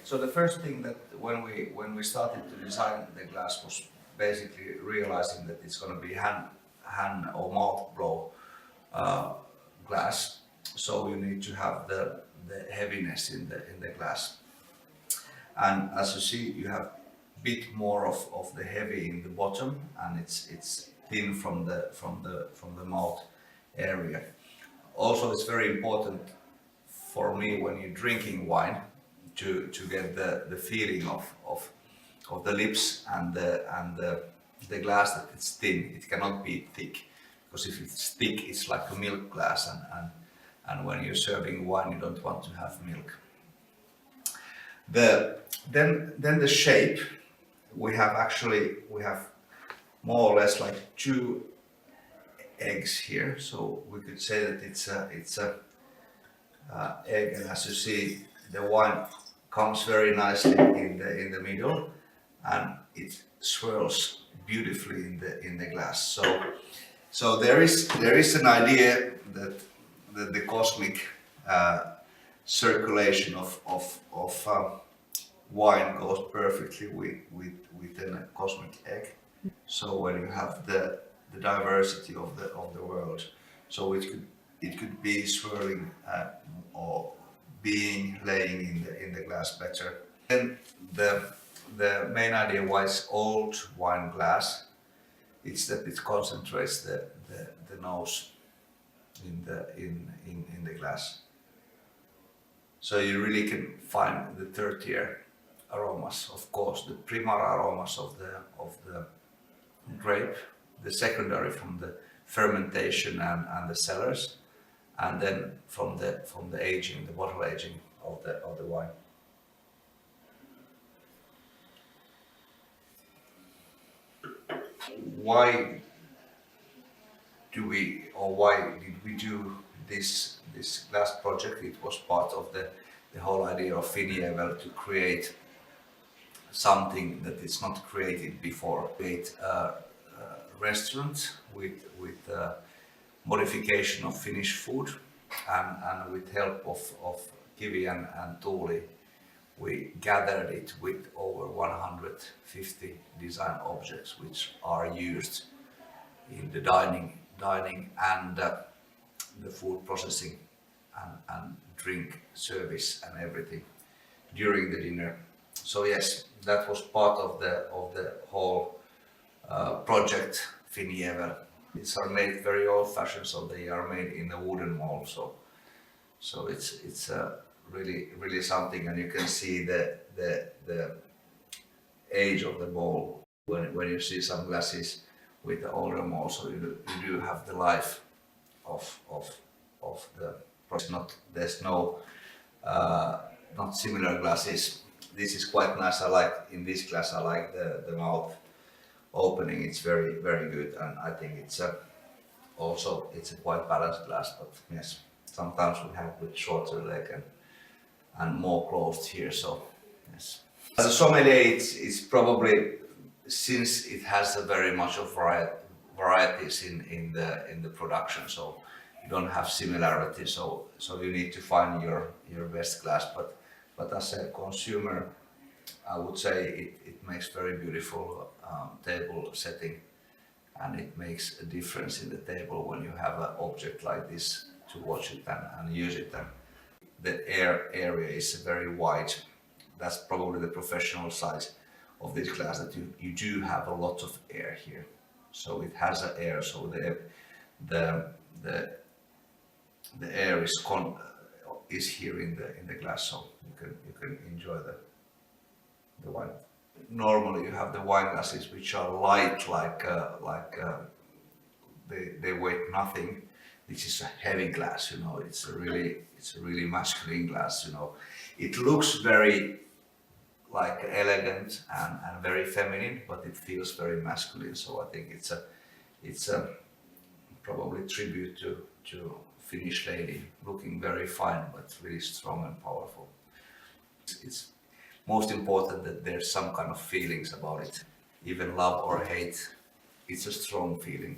So the first thing that when we started to design the glass was basically realizing that it's going to be hand or mouth blow uh, glass. So you need to have the heaviness in the glass. And as you see, you have a bit more of the heavy in the bottom, and it's thin from the mouth area. Also, it's very important for me when you're drinking wine to get the feeling of the lips and the glass, that it's thin. It cannot be thick, because if it's thick, it's like a milk glass, and when you're serving wine, you don't want to have milk. Then the shape, we have more or less like two eggs here, so we could say that it's a egg, and as you see, the wine comes very nicely in the middle, and it swirls beautifully in the glass. So there is an idea that the cosmic circulation of wine goes perfectly within a cosmic egg. So when you have the diversity of the world, so it could be swirling or being laying in the glass better. Then the main idea why it's old wine glass, it's that it concentrates the nose in the glass. So you really can find the tertiary aromas, of course, the primary aromas of the grape, the secondary from the fermentation and the cellars, and then from the aging, the bottle aging of the wine. Why did we do this glass project? It was part of the whole idea of Finievel to create something that is not created before. Create a restaurant with modification of Finnish food, and with help of Kivi and Tuuli, we gathered it with over 150 design objects which are used in the dining and the food processing and drink service and everything during the dinner. So yes, that was part of the whole project Finievel. These are made very old-fashioned, so they are made in a wooden mold. So it's really something, and you can see the age of the bowl when you see some glasses with the older mold. So you do have the life of the process. There's no not similar glasses. This is quite nice. I like in this glass. I like the mouth opening. It's very good, and I think it's also it's a quite balanced glass. But yes, sometimes we have with shorter leg and more closed here. So yes, as a sommelier, it's probably, since it has a very much of varieties in the production. So you don't have similarity. So you need to find your best glass. But as a consumer, I would say it makes very beautiful table setting, and it makes a difference in the table when you have an object like this to watch it and use it. And the area is very wide. That's probably the professional side of this glass, that you do have a lot of air here. So it has an air. So the air is here in the glass, so you can enjoy the wine. Normally you have the wine glasses which are light, they weigh nothing. This is a heavy glass, you know. It's a really masculine glass, you know. It looks very like elegant and very feminine, but it feels very masculine. So I think it's a probably tribute to Finnish lady, looking very fine but really strong and powerful. It's most important that there's some kind of feelings about it. Even love or hate, it's a strong feeling.